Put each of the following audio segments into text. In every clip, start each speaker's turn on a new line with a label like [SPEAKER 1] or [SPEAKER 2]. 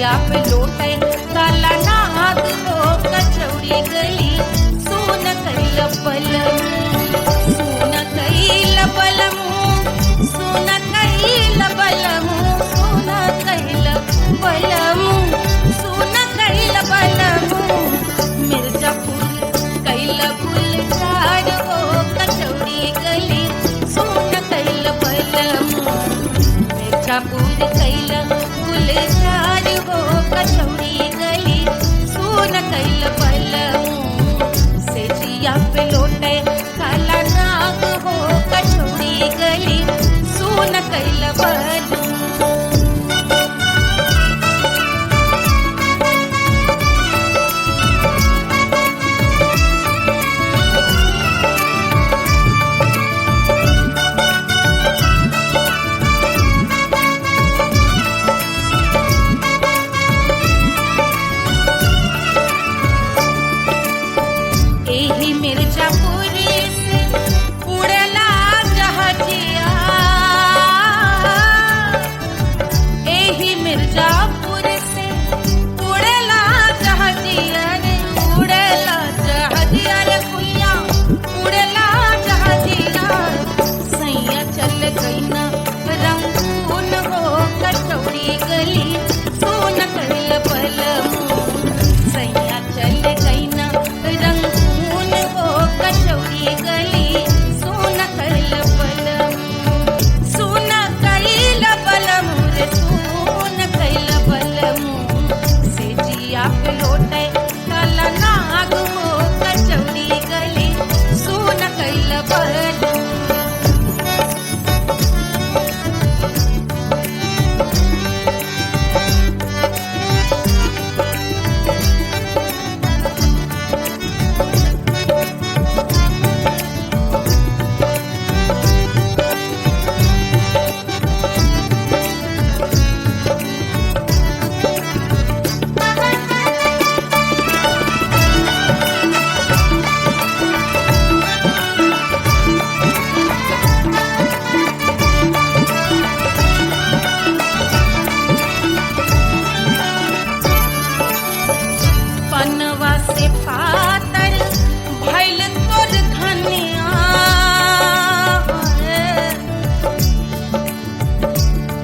[SPEAKER 1] जिया पे लोटे काला नाग हो कचौड़ी गली सोन कैल बलम सोन कैल बलम सोन कैल बलम सोन कैल बलम सोन कैल बलम मिर्जापुर कैल गुलजार हो कचौड़ी गली सोन कैल बलम मिर्जापुर कैल गुलजार हो कचौड़ी गली सोन कैल बलम से जिया पे लोटे काला नाग हो कचौड़ी गली सोन कैल बलम। एही मिर्जापुर से उड़ला जहाजिया एही मिर्जापुर से उड़ला जहाजिया रे उड़ला जहाजिया रे कुइया उड़ला जहाजिया सैया चल गई ना रंगून हो कचौड़ी गली सोन कैल बलम सैया चल गई ना रंगून हो कचौड़ी गली सोन कैल बलम सोन कैल बलम रे सोन कैल बलम से जिया पे लोटे काला नाग हो कचौड़ी गली सोन कैल बलम। पनवा से पातर भइल तोर धनिया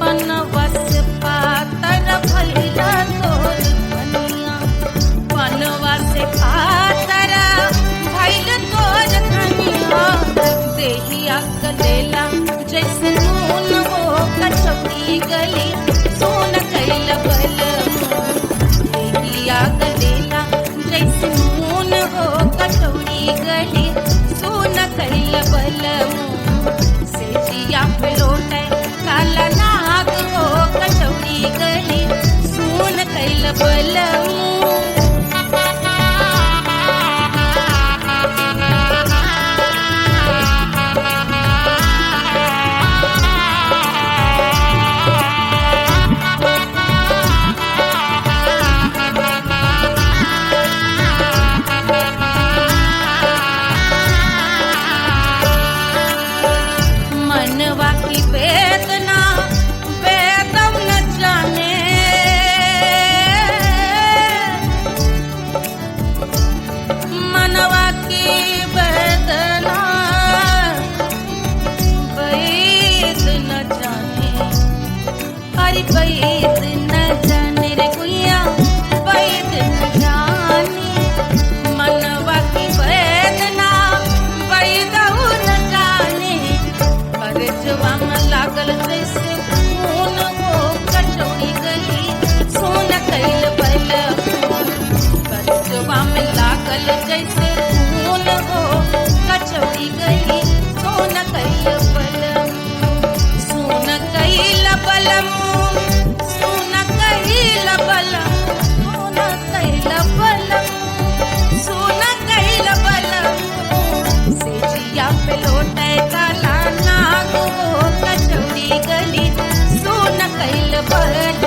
[SPEAKER 1] पनवा से पातर भइल तोर धनिया पनवा से पातर भइल तोर धनिया देहिया गलेला जैसे नून हो कचौड़ी गली सोन कैल बलम देहिया गलेला जैसे नून हो कचौड़ी गली सोन कैल बलम से जिया पे लोटे काला नाग हो कचौड़ी गली सोन कैल बलम। मनवा की वेदना वेदम न जाने मनवा की वेदना वेद न जाने अरे वेद न जाने रे कुइया वेद न जाने मनवा की वेदना वेद न जाने करजवा में लागल जैसे खून हो कचौड़ी गली सोन कैल बलम करजवा में लागल जैसे खून हो कचौड़ी गली सोन कैल बलम सोन कैल बलम सोन कैल बलम सोन कैल बलम सोन कैल बलम से जिया पे लोटे काला नाग हो कचौड़ी गली सोन कैल बलम।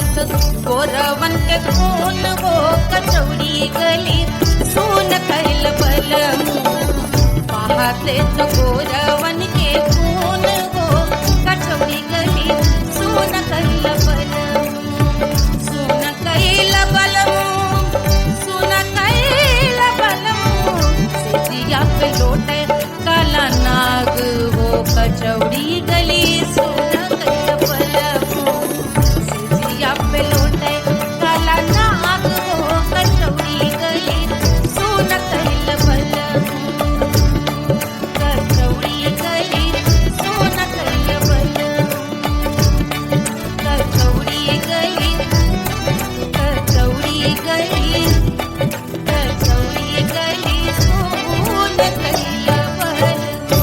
[SPEAKER 1] देश गोरवन के खून वो कचौड़ी गली सुन कैल बलमू देश गोरवन के खून वो कचौड़ी गली सुन कैल बलमू सुन कैल बलमू सुन कैल बलमू सिजिया पे लोटे काला नाग वो कचौड़ी गली सुन कैल बलमू सिजिया पे लोटे काला नाग वो कचौड़ी गली सुन कैल बलमू कचौड़ी गली सुन कैल बलमू कचौड़ी गली कचौड़ी गली कचौड़ी गली सुन कैल बलमू।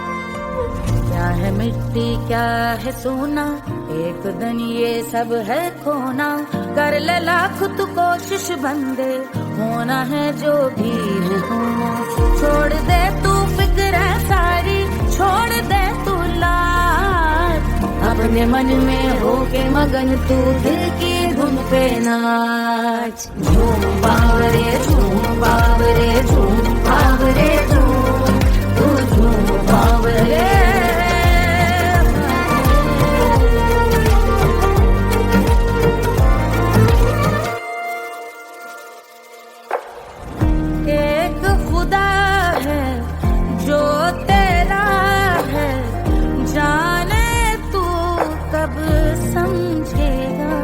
[SPEAKER 1] क्या है मिट्टी क्या है सोना एक दिन ये सब है खोना कर ले लाख तू कोशिश बंदे होना है जो भी है होना छोड़ दे तू फिक्र सारी छोड़ दे तू लाज अपने मन में होके मगन तू दिल की धुन पे नाच झूम बावरे झूम बावरे झूम बावरे झूम तू झूम बावरे एक खुदा है जो तेरा है जाने तू कब समझेगा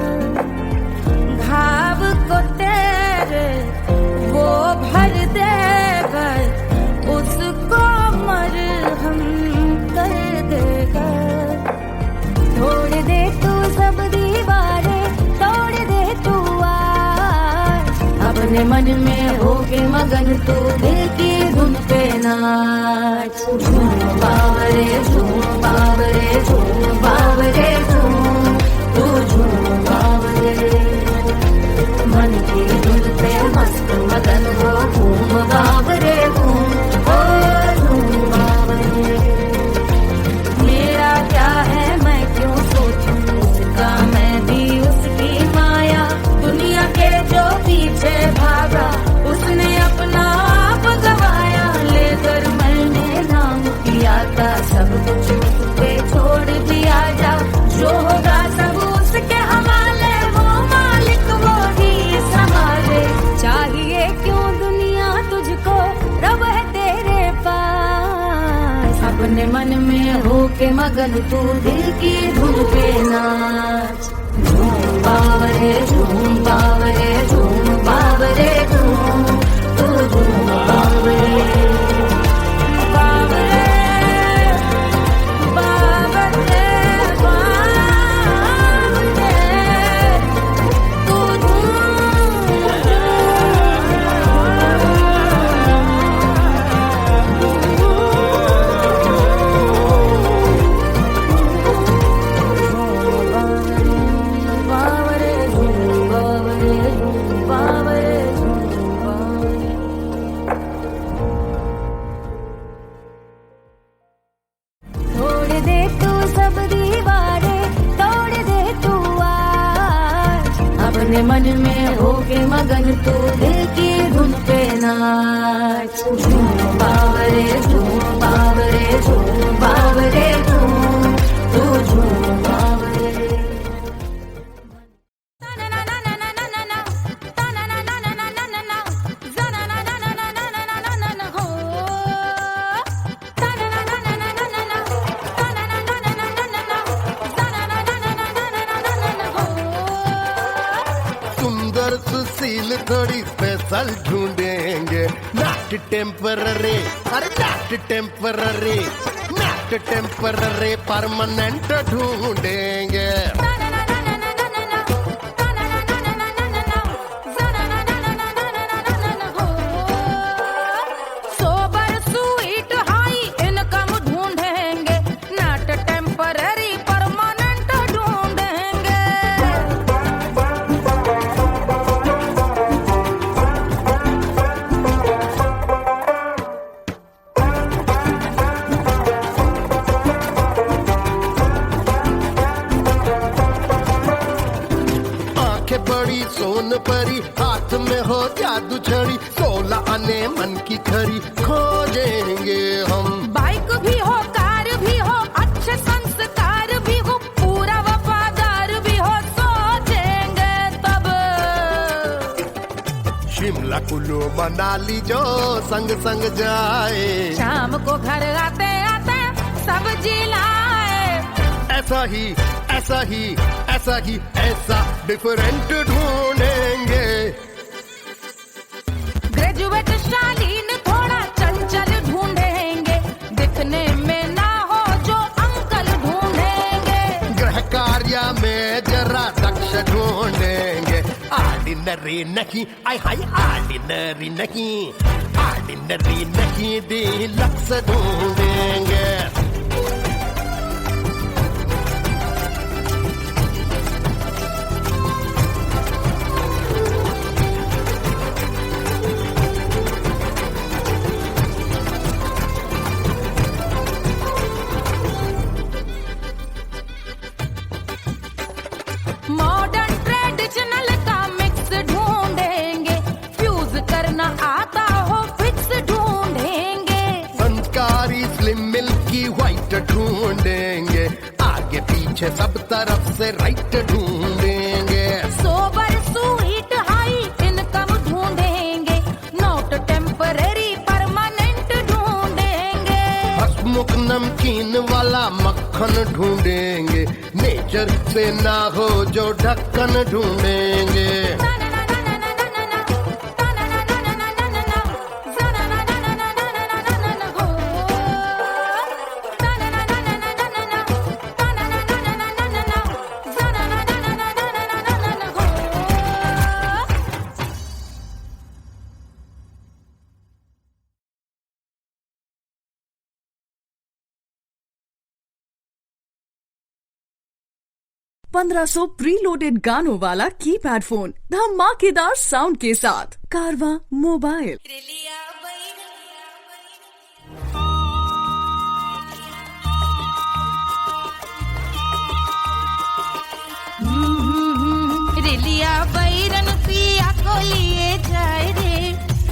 [SPEAKER 1] घाव को तेरे वो भर देगा उसको मरहम कर देगा तोड़ दे तू सब दीवारें तोड़ दे तू आज अपने मन में होके मगन तू दिल की धुन पे नाच झूम बावरे झूम बावरे झूम बावरे झूम तू झूम बावरे मन की धुन पे मस्त मगन हो घूम बावरे घूम ओ झूम बावरे मेरा क्या है मैं क्यों सोचूं उसका मैं भी उसकी माया दुनिया के जो पीछे भागा उसने अपना आप गवाया लेकर मैंने नाम किया था सब कुछ उस पे छोड़ दिया जा जो होगा सब उसके हवाले वो मालिक वो ही संभाले चाहिए क्यों दुनिया तुझको रब है तेरे पास अपने मन में होके मगन तू दिल की धुन पे नाच झूम बावरे झूम बावरे झूम बावरे झूम तू झूम बावरे बावरे बावरे बावरे तू बावरे झूम बावरे झूम बावरे झूम बावरे तोड़ दे तू सब दीवारें तोड़ दे तू आज अपने मन में होके मगन तू दिल की धुन पे नाच झूम बावरे झूम बावरे झूम बावरे झूम तू झूम बावरे
[SPEAKER 2] सुंदर सुशील थोड़ी स्पेशल ढूंढेंगे नॉट टेम्पररी अरे not temporary not temporary permanent ढूंढेंगे
[SPEAKER 1] सोबर स्वीट हाई इनकम
[SPEAKER 2] बड़ी सोन परी, हाथ में हो जादू छड़ी, 16 आने मन की खरी खोजेंगे हम।
[SPEAKER 1] बाइक भी हो, कार भी हो, अच्छे संस्कार भी हो, पूरा वफादार भी हो, सोचेंगे तब।
[SPEAKER 2] शिमला कुल्लू मनाली जो संग संग जाए,
[SPEAKER 1] शाम को घर आते आते सब्जी लाए।
[SPEAKER 2] ऐसा ही ऐसा ही ऐसा ही ऐसा डिफरेंट ढूंढेंगे।
[SPEAKER 1] ग्रेजुएट शालीन थोड़ा चंचल ढूंढेंगे, दिखने में ना हो जो अंकल ढूंढेंगे।
[SPEAKER 2] गृह कार्य में जरा दक्ष ढूंढेंगे। ऑर्डिनरी नहीं, आय हाय ऑर्डिनरी नहीं, ऑर्डिनरी नहीं डीलक्स ढूंढेंगे।
[SPEAKER 1] मॉडर्न ट्रेडिशनल का मिक्स ढूंढेंगे, फ्यूज करना आता हो फिक्स ढूंढेंगे।
[SPEAKER 2] संस्कारी स्लिम मिल्की व्हाइट ढूंढेंगे, आगे पीछे सब तरफ से राइट ढूंढेंगे।
[SPEAKER 1] सोबर स्वीट हाई इनकम ढूंढेंगे, नोट टेम्परेरी परमानेंट ढूंढेंगे।
[SPEAKER 2] हंसमुख नमकीन वाला मक्खन ढूंढेंगे, नेचर से ना हो जो ढक्कन ढूंढेंगे।
[SPEAKER 3] ₹1500 प्रीलोडेड गानों वाला कीपैड फोन धमाकेदार साउंड के साथ कारवा मोबाइल।
[SPEAKER 1] रिलिया बैरन पिया को लिए जाए रे,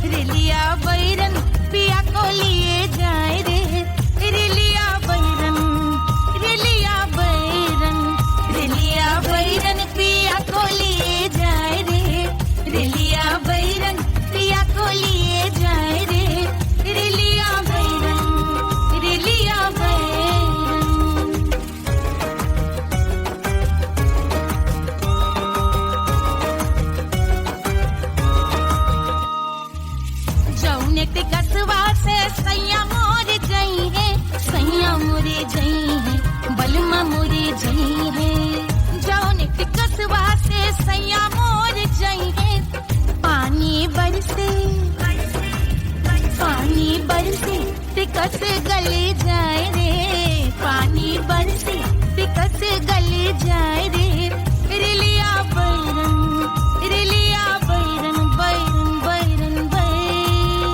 [SPEAKER 1] रिलिया बैरन पिया को लिए जाए रे। रिलिया बैरन, रिलिया बैरन, रिलिया बैरन पिया को लिए जाए रे, रिलिया बैरन पिया को लिए जाए रे। रिलिया बैरन, रिलिया बैरन। जौने टिकटवा से सैया मोर जई है, सैया मोरे जई है, बलमा मोरे जई है। जौने टिकटवा से सैया मोर जई है, पानी बरसे, पानी बरसे टिकट गले जाए रे, पानी बरसे टिकट गले जाए रे। रिलिया बैरन, रिलिया बैरन, बैरन बैरन बैरन।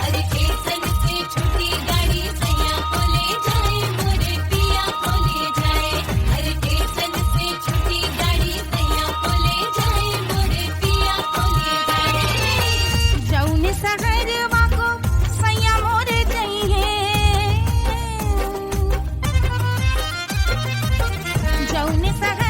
[SPEAKER 1] अरे स्टेशन से छुट्टी गाड़ी सैया को ले जाए, मोरे पिया को ले जाए। अरे स्टेशन से छुट्टी गाड़ी सैया को ले जाए, मोरे पिया को ले जाए। जौने शहरवा को सैया मोरे गई है, जौने शहर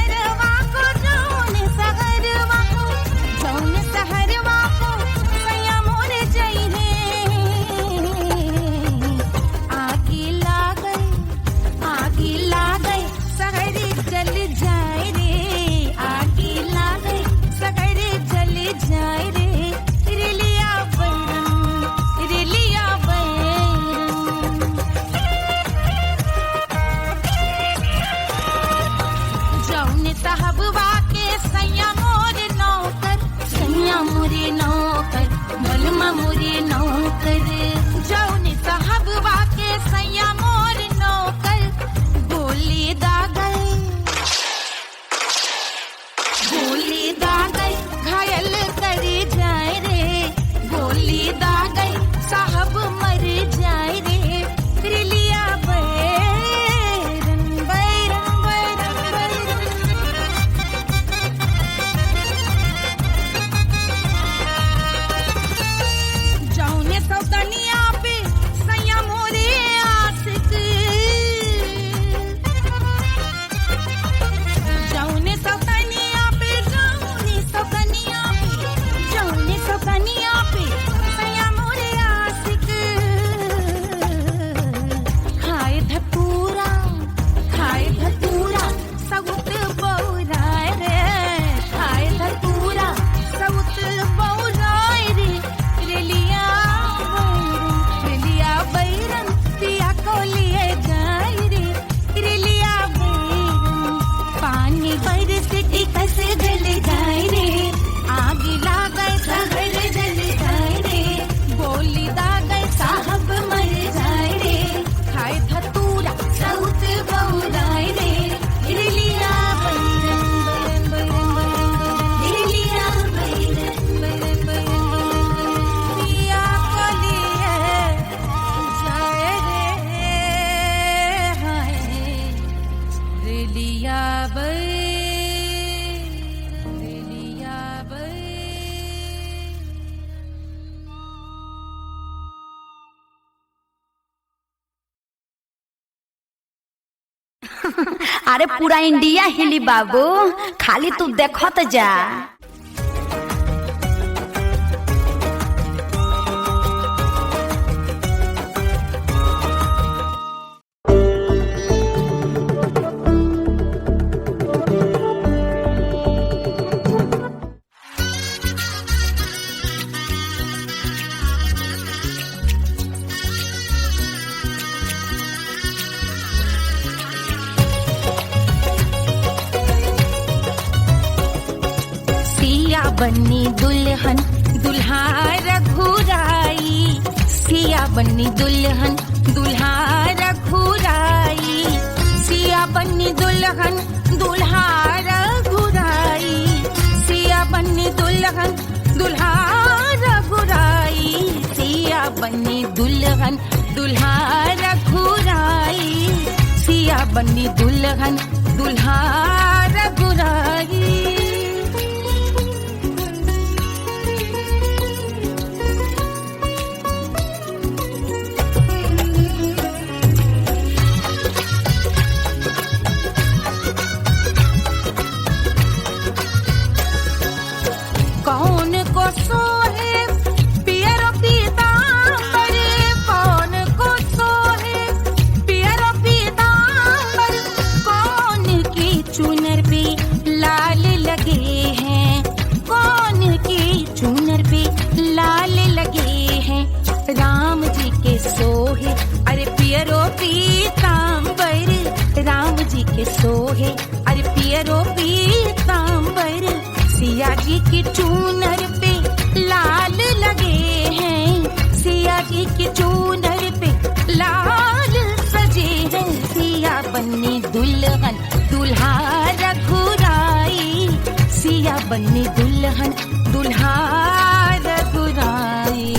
[SPEAKER 4] अरे पूरा इंडिया हिली बाबू, खाली तू देखत जा।
[SPEAKER 1] बन्नी दुल्हन दुल्हा रघुराई, सिया बन्नी दुल्हन दुल्हा रघुराई, सिया बन्नी दुल्हन दुल्हा रघुराई, सिया बन्नी दुल्हन दुल्हा रघुराई, सिया बन्नी दुल्हन दुल्हा रघुराई, सिया बन्नी दुल्हन दुल्हा रघुराई। कौन को सोहे पियरो पीतांबर, कौन को सोहे पियरो पीतांबर, कौन की चुनर पे लाल लगे हैं, कौन की चुनर पे लाल लगे हैं, राम जी के सोहे अरे पियरो पीतांबर, राम जी के सोहे अरे पियरो पीतांबर, सिया जी की चूनर पे लाल लगे हैं, सिया जी की चूनर पे लाल सजे हैं, सिया बन्नी दुल्हन दुल्हा रघुराई, सिया बन्नी दुल्हन दुल्हा रघुराई।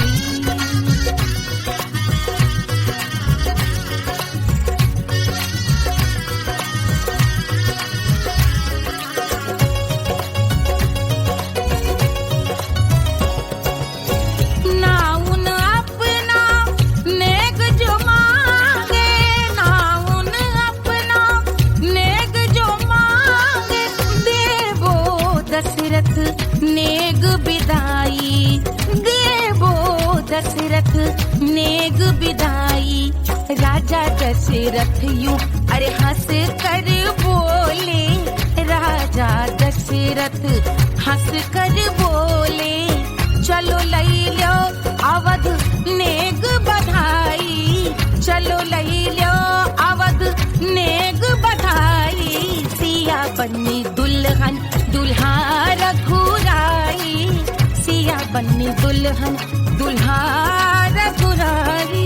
[SPEAKER 1] नेग बिदाई देवो दशरथ नेग बिदाई, राजा दशरथ यूं अरे हंस कर बोले, राजा दशरथ हंस कर बोले, चलो लई लो अवध नेग बधाई, चलो लई लो अवध नेग बधाई, सिया बन्नी दुल्हन दुल्हा रघुराई, सिया बन्नी दुल्हन दुल्हा रघुराई।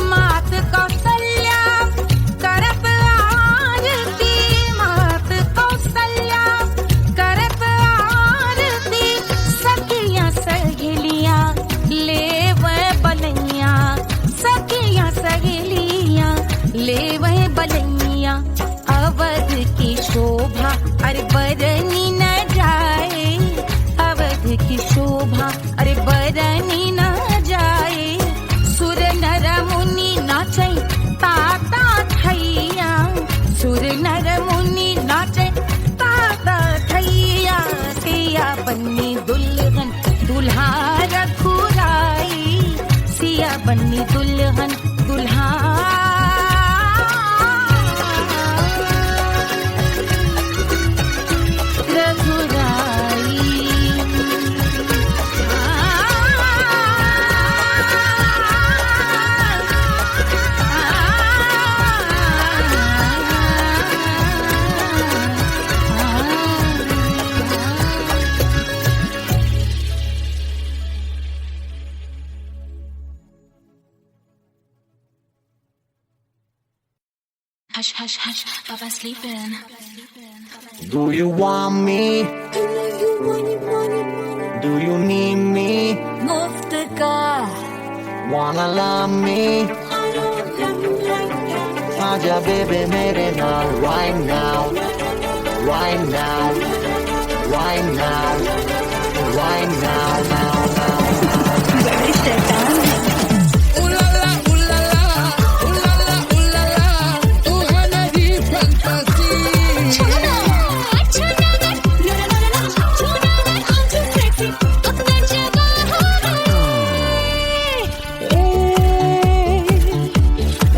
[SPEAKER 1] मात कौशल्या करत आरती, मात कौशल्या करत आरती, सखियां सहेलियां लेवे बलैया, सखियां सहेलियां लेवे बलैया, अवध की शोभा अरे बरनी न जाए, अवध की शोभा अरे बरनी न जाए, सुर नर मुनि नाचे ताता थैया, सुर नर मुनि नाचे ताता थैया, सिया बन्नी दुल्हन दुल्हा रघुराई, सिया बन्नी दुल्हन दुल्हा रघुराई।
[SPEAKER 5] Hush, hush, hush, Papa's sleeping.
[SPEAKER 6] Do you want me? Do you need me?
[SPEAKER 4] मुफ्त का
[SPEAKER 6] Wanna love me? आजा बेबे मेरे नाल right now, right now, right now, right now, now, now.
[SPEAKER 4] बड़े शैतान हैं।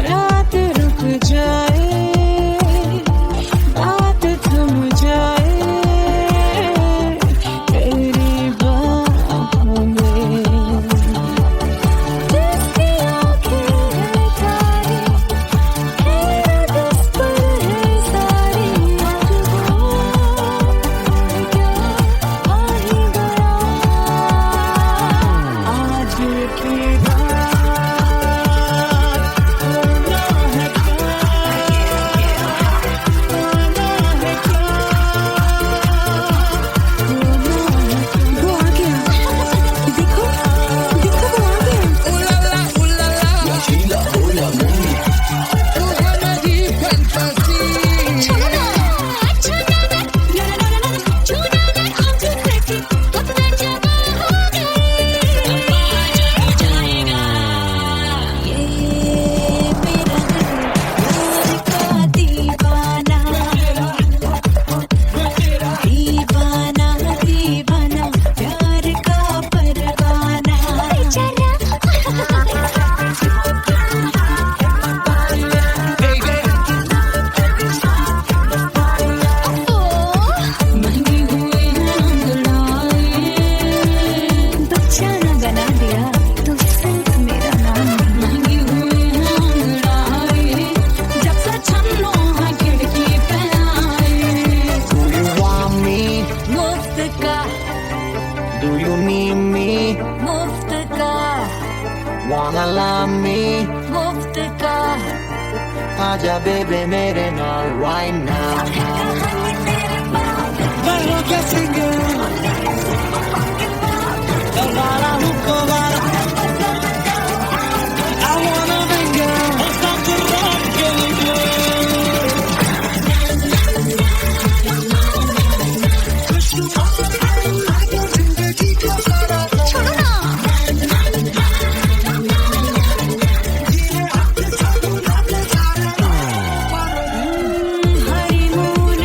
[SPEAKER 1] रात रुक जाए, बात थम जाए तेरी बाहों में। जिसकी आँखें हैं तारी, हैरत इस पर है सारी। आज वो क्या आ ही गया, आज की बात होना है क्या, होना है क्या, वो आ गया। देखो देखो वो आ गया। दीवाना दीवाना प्यार का परवाना। महंगे हुए हैं अंगड़ाए, बच्चा न बना दिया तो सिर्फ मेरा नाम। महंगे हुए हैं अंगड़ाए, जब से छन्नों है खिड़की पे आए।
[SPEAKER 6] Do you want me?
[SPEAKER 1] मुफ्त का
[SPEAKER 6] Do you need me?
[SPEAKER 1] मुफ्त का
[SPEAKER 6] Wanna love me?
[SPEAKER 1] मुफ्त का
[SPEAKER 6] आजा बेबे मेरे नाल right now.
[SPEAKER 1] हनीमून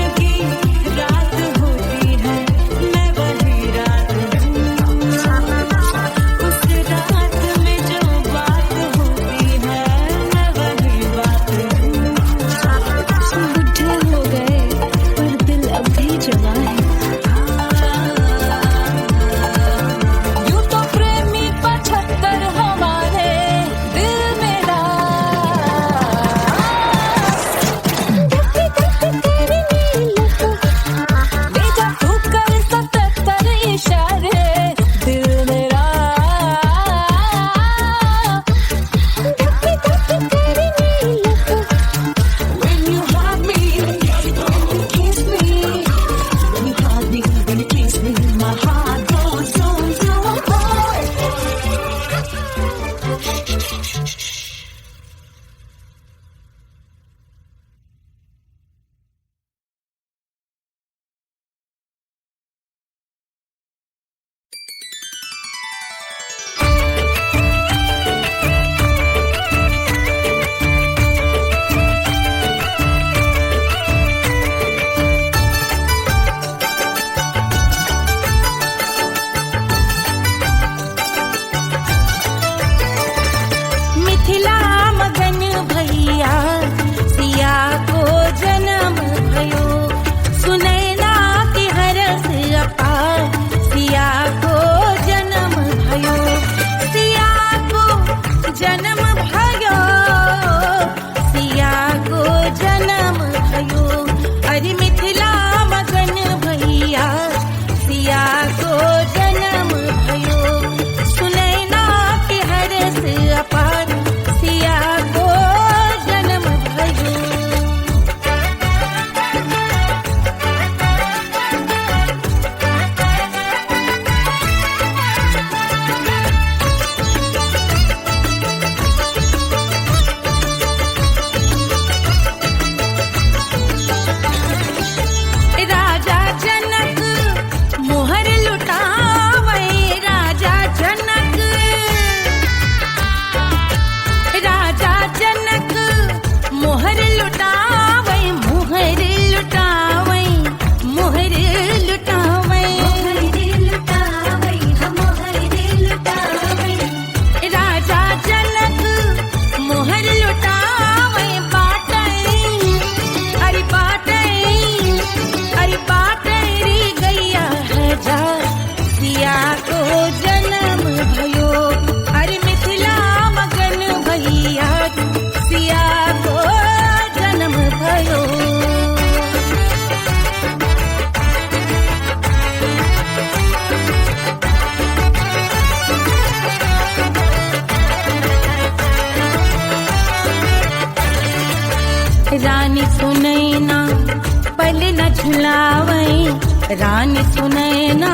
[SPEAKER 1] रानी सुनैना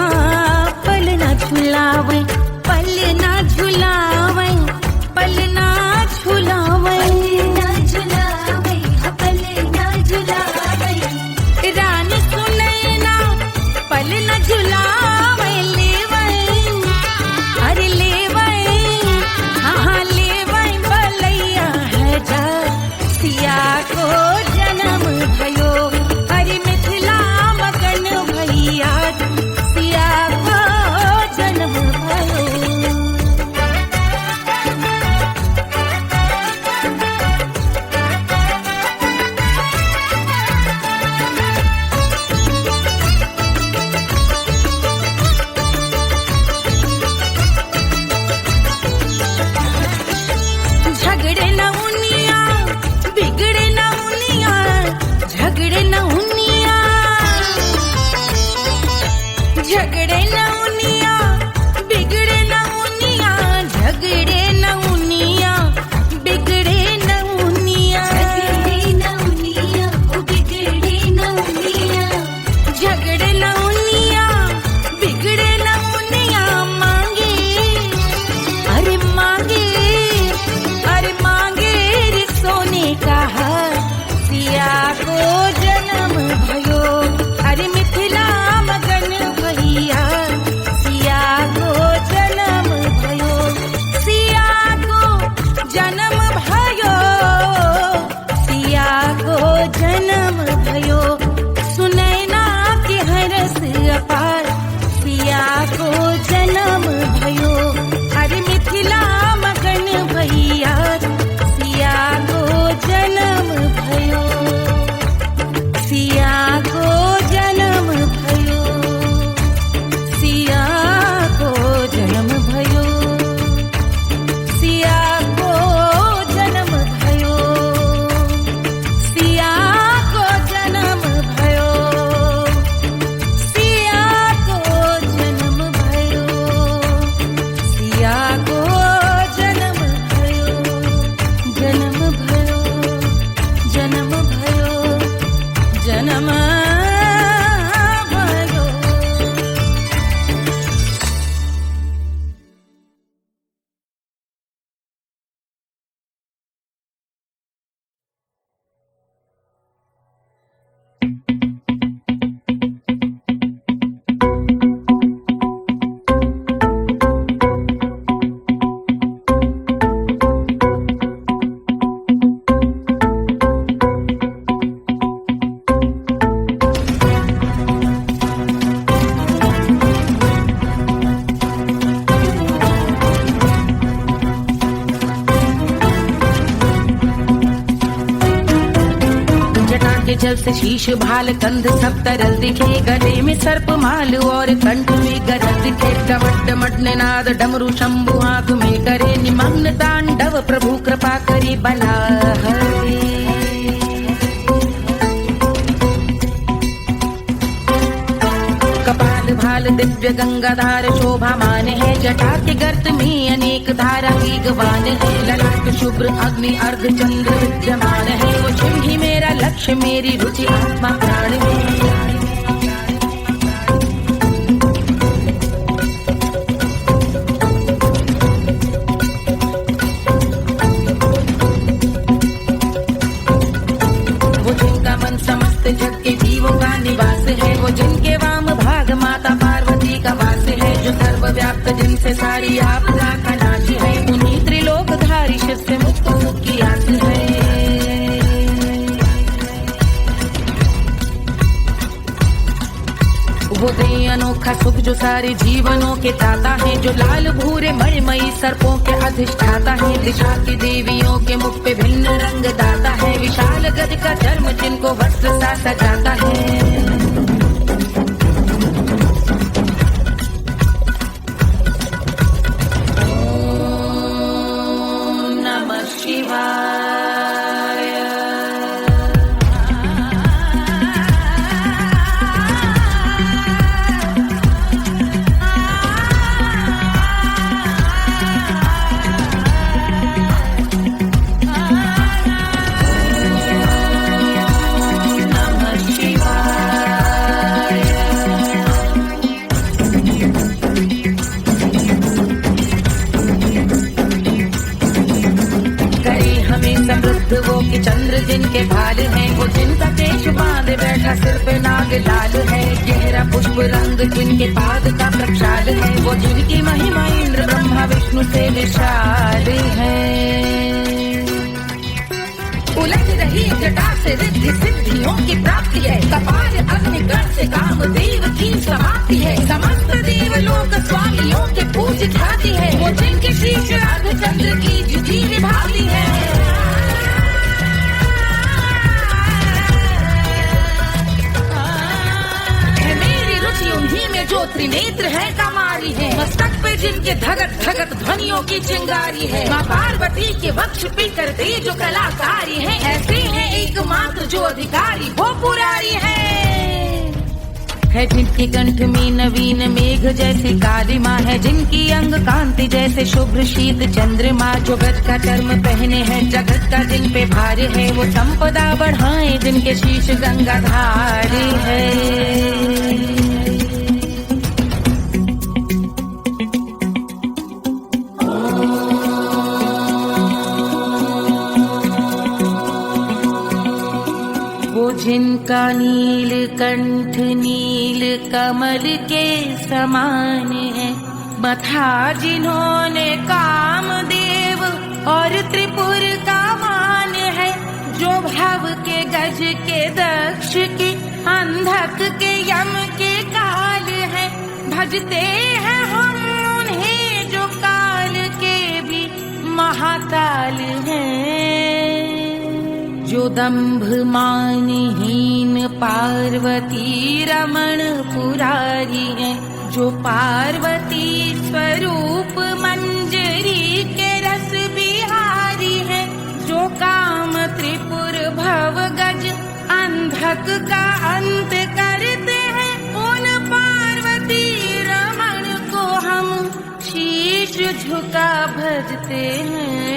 [SPEAKER 1] पल न झुलावे, पल न झुलावे, पल न झुलावे, पल न झुलावे। रानी सुनैना पल न झुलावे, लेवै अरे लेवै, हाँ लेवै बलैया है जा सिया को जन्म भयो। अरे मिथिला मगन भैया सिया को जन्म भयो। झगड़े न उनिया बिगड़े न उनिया, झगड़े न उनिया, झगड़े न उनिया बिगड़े न उनिया, झगड़े न उनिया बिगड़े न उनिया, झगड़े न उनिया बिगड़े न उनिया, झगड़े न उनिया बिगड़े न उनिया। मांगे अरे मांगे, अरे मांगे रे सोने का हार सिया को जन्म भयो। अरे मिथिला मगन भैया सिया को जन्म भयो, सिया को जन्म भयो, सिया को जन्म भयो। सुनैना के हरस अपार सिया को जन्म भयो। अरे मिथिला मगन भैया सिया को जन्म भयो, सिया को जन्म भयो, सिया को जन्म भयो, सिया को जन्म भयो, सिया को जन्म भयो, सिया को जन्म भयो, सिया को जन्म भयो, जन्म भयो, जन्म भयो, जन्म भयो। जल से शीश भाल कंध सब तरल दिखे, गले में सर्प माल और कंठ में गरज दिखे। डमट डमट निनाद डमरू शंभु आंख में करे निमग्न तांडव, प्रभु कृपा करे बला हरे। कपाल भाल दिव्य गंगाधार शोभामान है, जटा के गर्त में अनेक धारा की गवान है। ललाट शुभ्र अग्नि अर्ध चंद्र विद्यमान है, वो चिन्ह मेरा लक्ष्य मेरी रुचि आत्मा प्राण में। वो जिनका मन समस्त जग के जीवों का निवास है, वो जिनके वाम भाग माता पार्वती का वास है। जो सर्वव्याप्त जिनसे सारी आपदा का नाश है, उन्हीं त्रिलोकधारी शिव से मुक्त सुख की आस है। वो दे अनोखा सुख जो सारे जीवनों के दाता है, जो लाल भूरे मणिमयी सर्पों के अधिष्ठाता है। दिशा की देवियों के मुख पे भिन्न रंग दाता है, विशाल गज का धर्म जिनको वस्त्र सा सजाता है। ओम नमः शिवाय। नमः शिवाय। लाल है, गहरा पुष्प रंग जिनके पाद का प्रक्षाल है, वो जिनकी महिमा इंद्र ब्रह्मा विष्णु से विशाल है। उलझ रही जटा से रिद्धि सिद्धियों की प्राप्ति है, कपाल अग्निगण से कामदेव की समाप्ति है, समस्त देवलोक स्वामियों के पूज ख्याति है, वो जिनके शीश अर्धचंद्र की जुटी निभाती है। मेरी रुचि उन्हीं में जो त्रिनेत्र है कमारी है, मस्तक पे जिनके धगत धगत ध्वनियों की चिंगारी है, माँ पार्वती के वक्ष पे करते जो कलाकारी है, ऐसे है एकमात्र जो अधिकारी वो पुरारी है जिनके कंठ में नवीन मेघ जैसे काली माँ है, जिनकी अंग कांति जैसे शुभ्र शीत चंद्रमा, जो गज का चर्म पहने हैं जगत का जिन पे भार है, वो संपदा बढ़ाए जिनके शीश गंगाधार है। जिनका नील कंठ नील कमल के समान है, मथा जिन्होंने कामदेव और त्रिपुर का मान है, जो भव के गज के दक्ष के अंधक के यम के काल है, भजते हैं हम उन्हें जो काल के भी महाकाल हैं, जो दंभ मानहीन पार्वती रमण पुरारी है, जो पार्वती स्वरूप मंजरी के रस बिहारी है, जो काम त्रिपुर भव गज अंधक का अंत करते हैं, उन पार्वती रमण को हम शीश झुका भजते हैं।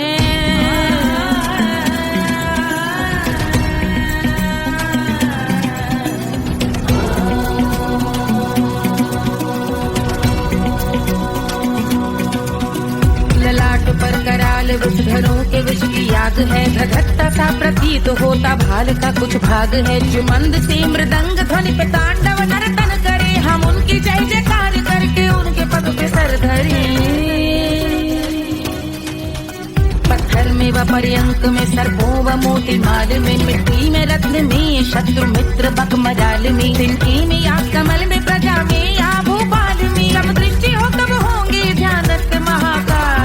[SPEAKER 1] पर कराल विषधरों के विष की याद है, धधकता सा प्रतीत होता भाल का कुछ भाग है, जो मंद से मृदंग ध्वनि पे तांडव नर्तन करे, हम उनकी जय जयकार करके उनके पद पे सर धरे। पत्थर में व पर्यंक में सर्पों व मोती माल में, मिट्टी में रत्न में शत्रु मित्र बक मजाल में, तिनकी में या कमल में प्रजा में या भोपाल में, जब दृष्टि हो तब होंगे ध्यानस्थ महाकाल।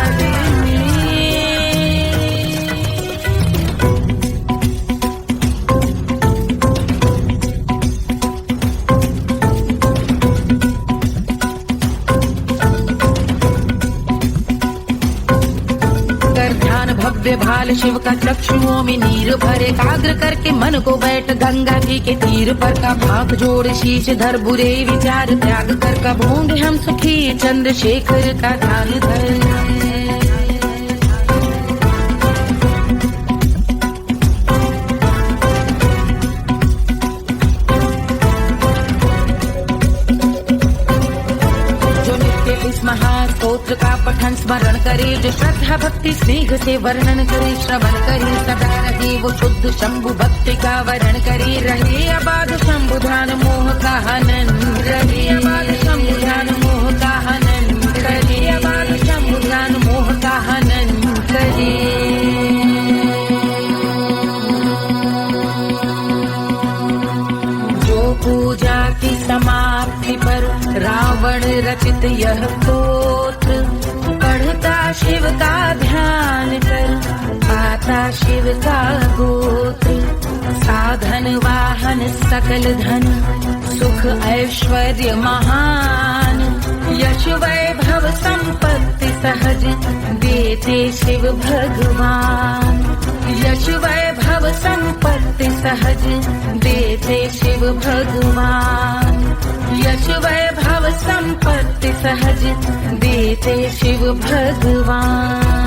[SPEAKER 1] भव्य भाल शिव का चक्षुओं में नीर भरे, एकाग्र करके मन को बैठ गंगा जी के तीर पर, का भाग जोड़ शीश धर बुरे विचार त्याग कर, का बूंद हम सुखी चंद्रशेखर का ध्यान धर। महास्तोत्र का पठन स्मरण करे, जो श्रद्धा भक्ति स्नेह से वर्णन करे, श्रवण करे सदा रहे वो शुद्ध शंभु भक्ति का वर्ण करे, रहे अबाध शंभु ध्यान मोह का हनन, रहे अबाध शंभु ध्यान मोह का हनन, रहे अबाध शंभु ध्यान मोह का हनन करे। पूजा की समाप्ति पर रावण रचित यह स्तोत्र, पढ़ता शिव का ध्यान कर पाता शिव का गोत्र, साधन वाहन सकल धन सुख ऐश्वर्य महान, यश वैभव संपत्ति सहज देते शिव भगवान, यश वैभव संपत्ति सहज देते शिव भगवान, यश वैभव संपत्ति सहज देते शिव भगवान।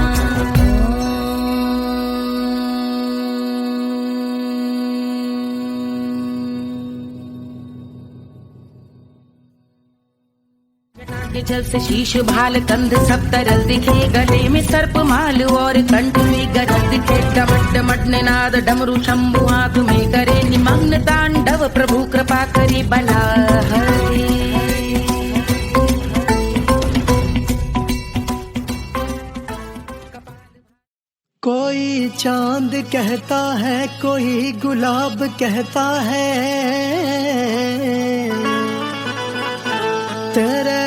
[SPEAKER 7] के जल से शीश भाल कंध सब तरल दिखे, गले में सर्प माल और कंठ में गरज दिखे। डमट डमट निनाद डमरू शंभु हाथ में करे निमग्न तांडव, प्रभु कृपा करे बला हरे।
[SPEAKER 8] कोई चांद कहता है, कोई गुलाब कहता है, तेरे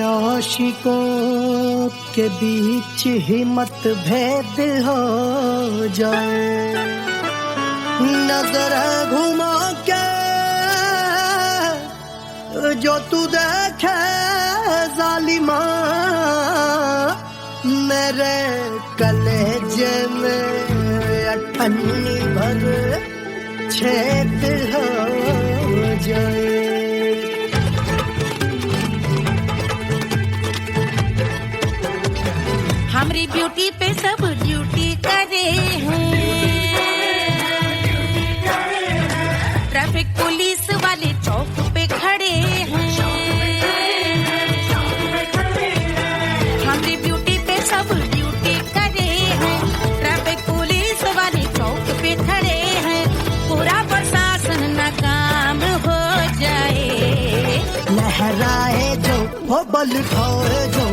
[SPEAKER 8] आशिकों के बीच ही मतभेद हो जाए। नजर घुमा के जो तू देखे जालिमा, मेरे कलेजे में अठन्नी भर छेद हो जाए।
[SPEAKER 7] हमारी ब्यूटी पे सब ड्यूटी करे हैं, ट्रैफिक पुलिस वाले चौक पे खड़े हैं। हमारी ब्यूटी पे सब ड्यूटी करे हैं, ट्रैफिक पुलिस वाले चौक पे खड़े हैं। पूरा प्रशासन नाकाम हो जाए।
[SPEAKER 8] लहराए जो वो बल खाए जो,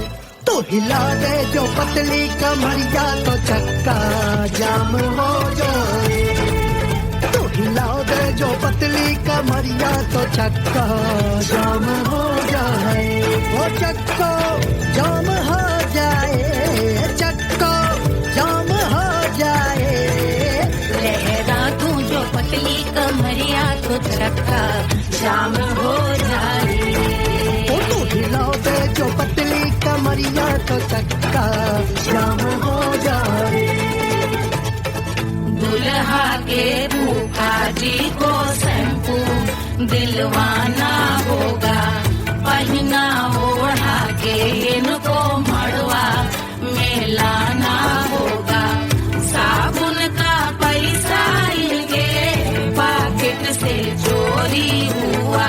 [SPEAKER 8] तो हिला दे जो पतली कमरिया, तो चक्का जाम हो जाए। तो हिला दे जो पतली कमरिया, तो चक्का जाम हो जाए। वो चक्का जाम हो जाए, चक्का जाम हो जाए।
[SPEAKER 7] लहरा तू जो पतली कमरिया, तो चक्का जाम हो जाए।
[SPEAKER 8] तो हिला दे जो पतली कमरिया, तो चक्का जाम हो जाए।
[SPEAKER 7] दुल्हा के फूफा जी को शैम्पू दिलवाना होगा, पहना ओढ़ा के इनको मड़वा में लाना होगा। साबुन का पैसा इनके पॉकेट से चोरी हुआ,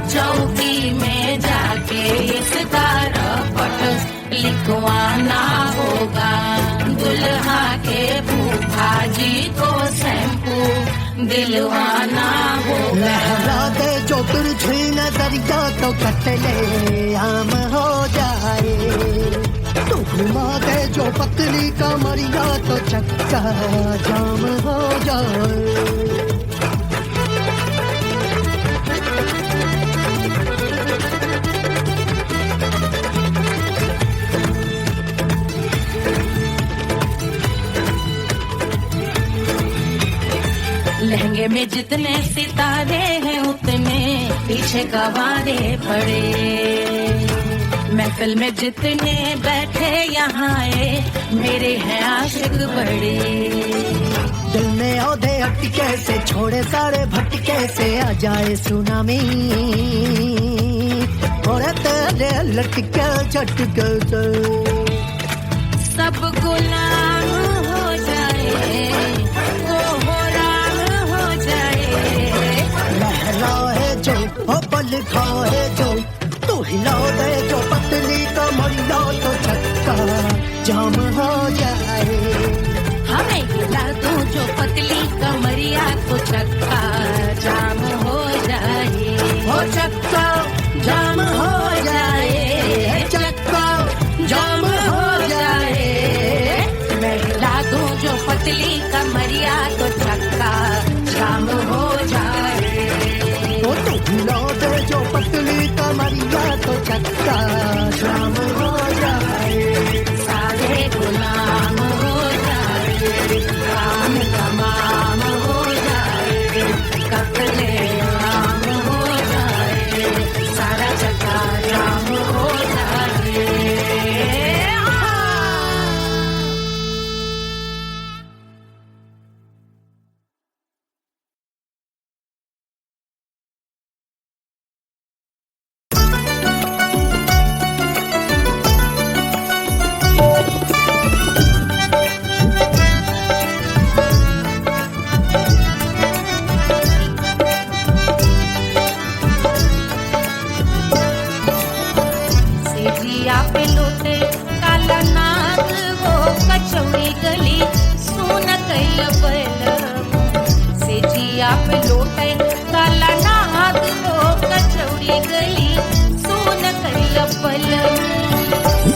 [SPEAKER 7] चौकी में जाके इसका रपट लिखवाना होगा। दुल्हा के फूफा जी को शैम्पू दिलवाना होगा।
[SPEAKER 8] लहरा दे जो तिरछी नजरिया, तो कतले आम हो जाए। तो घुमा दे जो पतली कमरिया, तो चक्का जाम हो जाए।
[SPEAKER 7] लहंगे में जितने सितारे हैं, उतने पीछे गवारे पड़े। महफिल में जितने बैठे यहाँ आए, मेरे हैं आशिक बड़े।
[SPEAKER 8] दिल में औधे अटके से, छोड़े सारे भटके से, आ जाए सुनामी और तेरे लटके झटके से
[SPEAKER 7] सब गुलाम हो जाए, वो हो राम हो जाए।
[SPEAKER 8] लहराए जो ओ बल खाए जो, तू हिला दे जो पतली कमरिया, तो चक्का जाम हो जाए।
[SPEAKER 7] हमें हिला दो जो पतली कमरिया, तो चक्का जाम हो जाए।
[SPEAKER 8] हो चक्का जाम हो जाए, चक्का जाम हो जाए।
[SPEAKER 7] मैं हिला दूं जो पतली कमरिया, तो चक्का जाम हो जाए।
[SPEAKER 8] ओ तू हिला दे जो पतली कमरिया, तो चक्का जाम हो जाए।
[SPEAKER 7] सारे गुलाम हो जाए, काम तमाम हो जाए। कपले आम हो जाए, सारा चक्का जाम हो जाए। जिया पे लोटे काला नाग हो कचौड़ी गली सुन कैल बलम से जिया पे लोटे काला नाग हो कचौड़ी गली सुन कैल बलम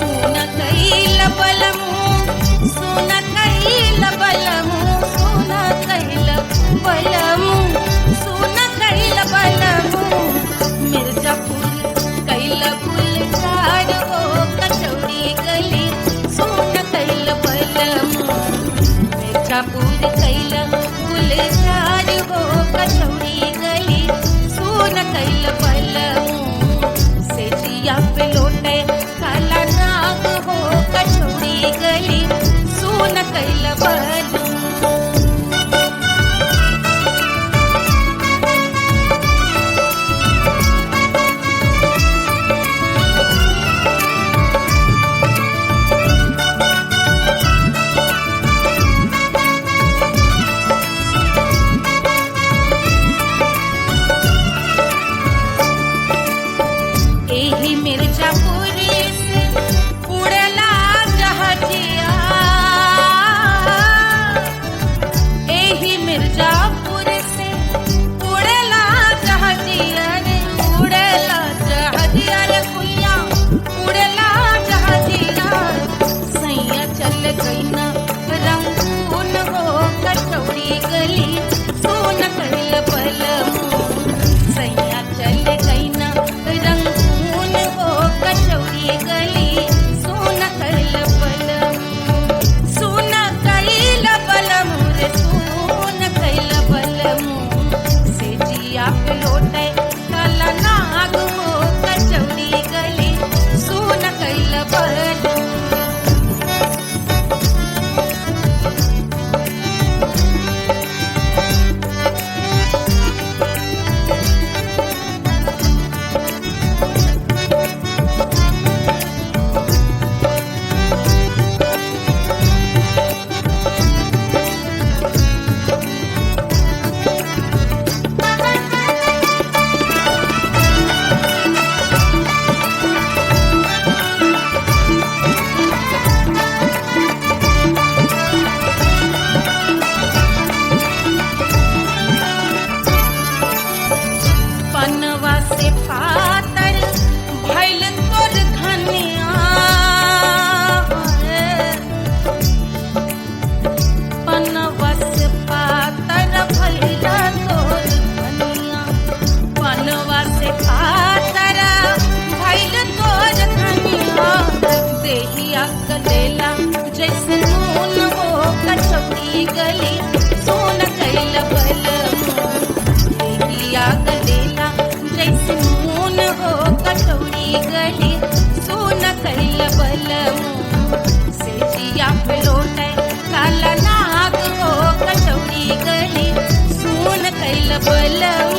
[SPEAKER 7] सुन कैल बलम सुन कैल बलम सुन कैल बलम सुन कैल बलम मिर्जापुर कैल गुलजार हो कचौड़ी गली सुन कैल बलम मिर्जापुर कैल गुलजार हो कचौड़ी गली सुन कैल बलम से जिया पे लोटे काला नाग हो कचौड़ी गली सुन कैल बलम एही मिर्जापुर से उड़ला जहाजिया एही मिर्जापुर से उड़ला जहाजिया रे उड़ला जहाजिया रे कुइया उड़ला जहाजिया सैया चल गई ना रंगून हो कचौड़ी गली सुन कैल बलम सैया चल गई ना रंगून हो कचौड़ी गली सुन कैल बलम सुन कैल बलम रे सुन कैल बलम से जिया पे लोटे काला नाग हो कचौड़ी गली सुन कैल बलम पनवा से पातर भइल तोर धनिया पनवा से पातर भइल तोर धनिया पनवा से पातर भइल तोर धनिया देहिया गलेला जैसे नून हो कचौड़ी गली सुन कैल बलम देहिया गलेला जैसे नून हो कचौड़ी गली सुन कैल बलम से जिया पे लोटे काला नाग हो कचौड़ी गली सुन कैल बलम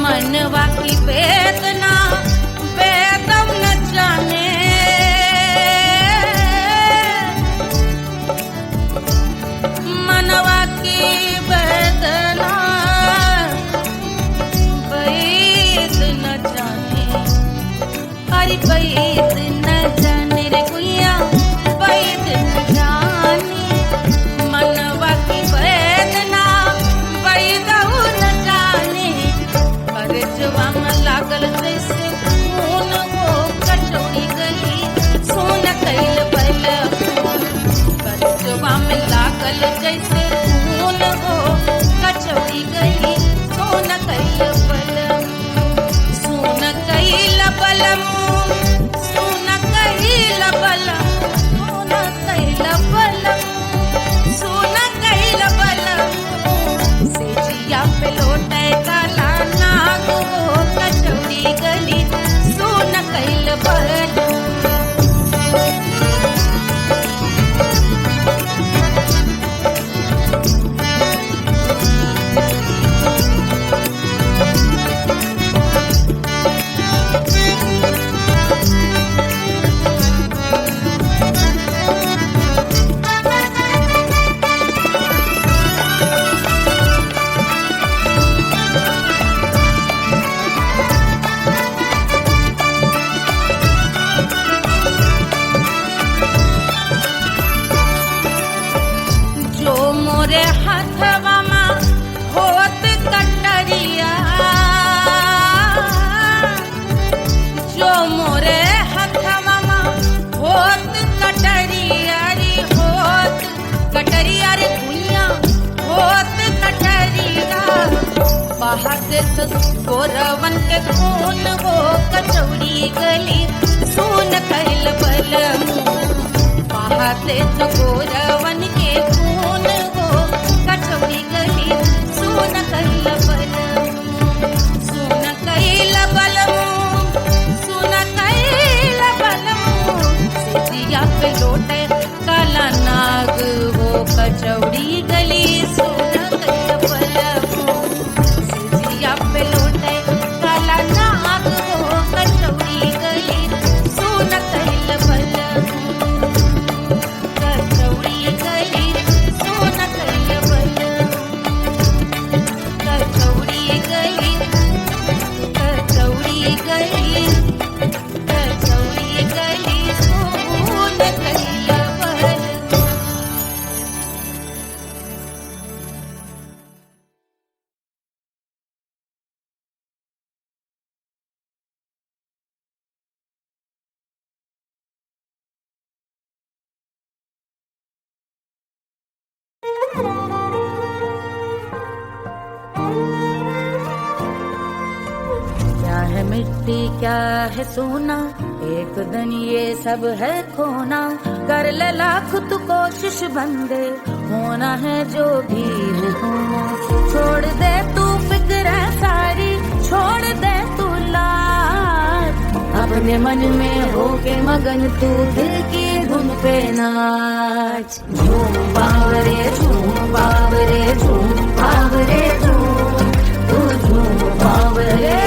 [SPEAKER 7] मनवा की वेदना वेदम न जाने मनवा की वेदना वेद न जाने अरे वेद न जाने रे गुइया वेद न जाने मनवा की वेदना वेद न जाने करजवा में लागल जैसे खून हो कचौड़ी गली सुन कैल बलम करजवा में लागल जैसे खून हो कचौड़ी गली सुन कैल बलम सुन कैल बलम सुन कैल बलम सुन कैल बलम सुन कैल बलम से जिया पे लोटे काला नाग हो कचौड़ी गली सुन कैल बलम
[SPEAKER 1] मोरे हथवा मा होत कटरिया, जो मोरे हथवा मा होत कटरिया रे, होत कटरिया रे दुनिया होत कटरिया। बाहर से गोरवन के खून वो कचौड़ी गली सुन कैल बलमू, बाहर से गोरवन के खून वो कचौड़ी गली सुन कैल बलमू, सुन कैल बलमू, सुन कैल बलमू। सिजिया पे लोटे काला नाग वो कचौड़ी गली सुन कैल बलमू, सिजिया पे लोटे काला नाग वो कचौड़ी गली सुन कैल बलमू, कचौड़ी गली सुन कैल बलमू, कचौड़ी गली, कचौड़ी गली, कचौड़ी गली सुन कैल बलमू। क्या है मिट्टी क्या है सोना, एक दिन ये सब है खोना। कर ले लाख तू कोशिश बंदे, होना है जो भी है होना। छोड़ दे तू फिक्र सारी, छोड़ दे तू लाज, अपने मन में होके मगन तू दिल की धुन पे नाच। झूम बावरे झूम बावरे झूम बावरे झूम, तू झूम बावरे।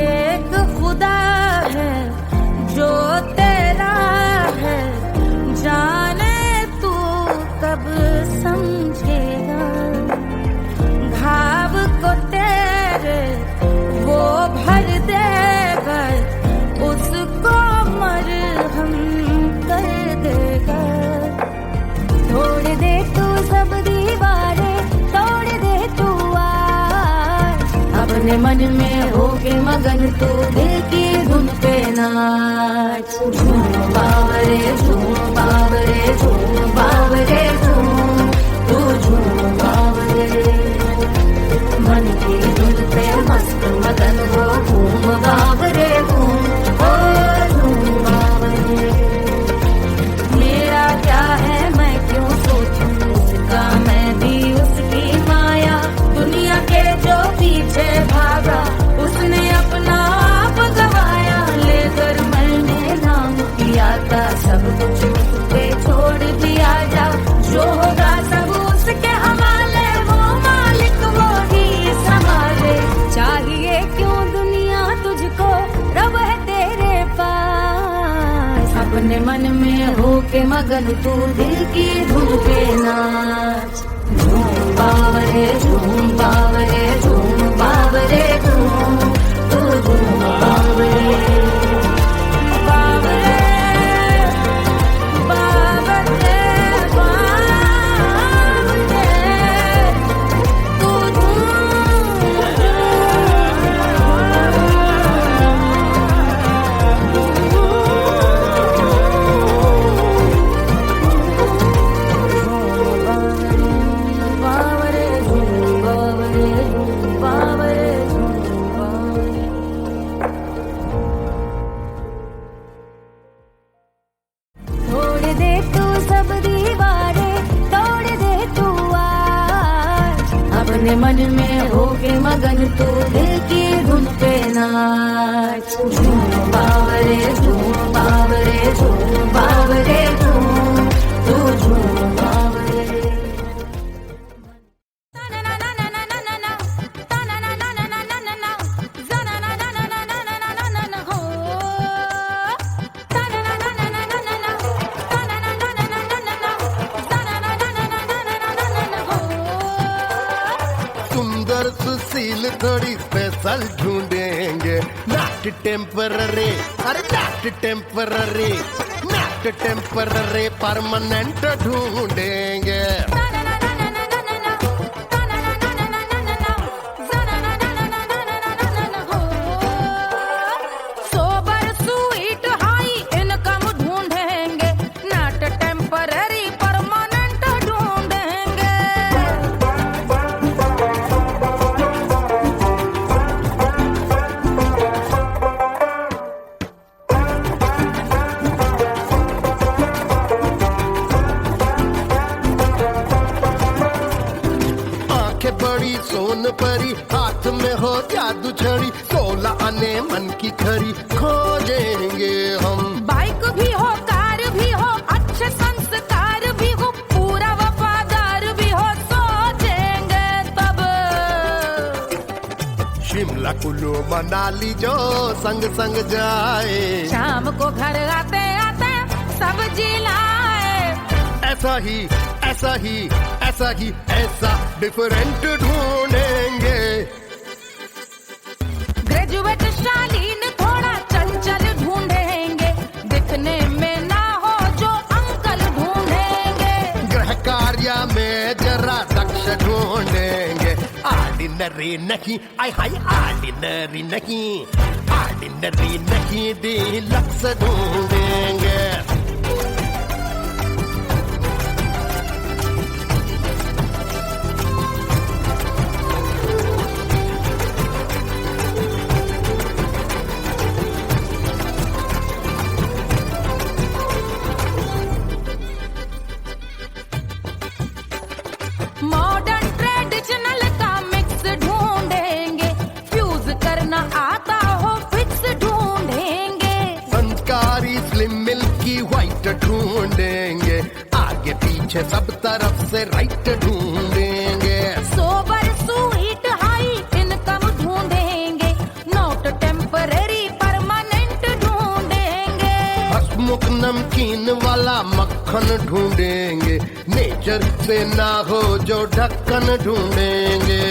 [SPEAKER 1] एक खुदा है जो तेरा है, जाने तू कब समझेगा। घाव को तेरे वो भर देगा, उसको मरहम कर देगा। तोड़ दे तू सब दीवारें, तोड़ दे तू आज, अपने मन में होके मगन तू दिल की धुन पे नाच। झूम बावरे झूम बावरे झूम बावरे झूम, तू झूम बावरे। मन की धुन पे मस्त मगन हो घूम बावरे घूम, ओ झूम बावरे। मेरा क्या है मैं क्यों सोचूं, उसका मैं भी उसकी माया। दुनिया के जो पीछे भागा, उसने अपना आप गवाया। लेकर मैंने नाम किया था, सब कुछ मुझ पे छोड़ दिया जा। जो होगा सब उसके हवाले, वो मालिक वो ही संभाले। चाहिए क्यों दुनिया तुझको, रब है तेरे पास। अपने मन में होके मगन तू दिल की धुन पे नाच। झूम बावरे झूम बावरे झूम बावरे झूम, तू झूम बावरे। बावरे बावरे बावरे, तू बावरे झूम बावरे झूम बावरे झूम बावरे। तोड़ दे तू सब दीवारें, तोड़ दे तू आज, अपने मन में होके मगन तू दिल की धुन पे नाच। झूम बावरे झूम बावरे झूम बावरे झूम, तू झूम बावरे।
[SPEAKER 2] सुंदर सुशील थोड़ी स्पेशल ढूंढेंगे, नॉट टेम्पररी, अरे not temporary, not temporary, permanent ढूंढेंगे। बड़ी सोन परी, हाथ में हो जादू छड़ी, 16 आने मन की खरी खोजेंगे हम।
[SPEAKER 1] बाइक भी हो, कार भी हो, अच्छे संस्कार भी हो, पूरा वफादार भी हो, सोचेंगे तब।
[SPEAKER 2] शिमला कुल्लू मनाली जो संग संग जाए,
[SPEAKER 1] शाम को घर आते आते सब्जी लाए।
[SPEAKER 2] ऐसा ही ऐसा ही ऐसा ही ऐसा डिफरेंट ढूंढेंगे।
[SPEAKER 1] ग्रेजुएट शालीन थोड़ा चंचल ढूंढेंगे, दिखने में ना हो जो अंकल ढूंढेंगे।
[SPEAKER 2] गृह कार्य में जरा दक्ष ढूंढेंगे। ऑर्डिनरी नहीं, आय हाय ऑर्डिनरी नहीं, ऑर्डिनरी नहीं, डीलक्स ढूंढेंगे।
[SPEAKER 1] मॉडर्न ट्रेडिशनल का मिक्स ढूंढेंगे, फ्यूज करना आता हो फिक्स ढूंढेंगे।
[SPEAKER 2] संस्कारी स्लिम मिल्की व्हाइट ढूंढेंगे, आगे पीछे सब तरफ से राइट ढूंढेंगे।
[SPEAKER 1] सोबर स्वीट हाई इनकम ढूंढेंगे, नॉट टेम्पररी परमानेंट ढूंढेंगे।
[SPEAKER 2] हंसमुख नमकीन वाला मक्खन ढूंढेंगे, नेचर से ना हो जो ढक्कन ढूंढेंगे।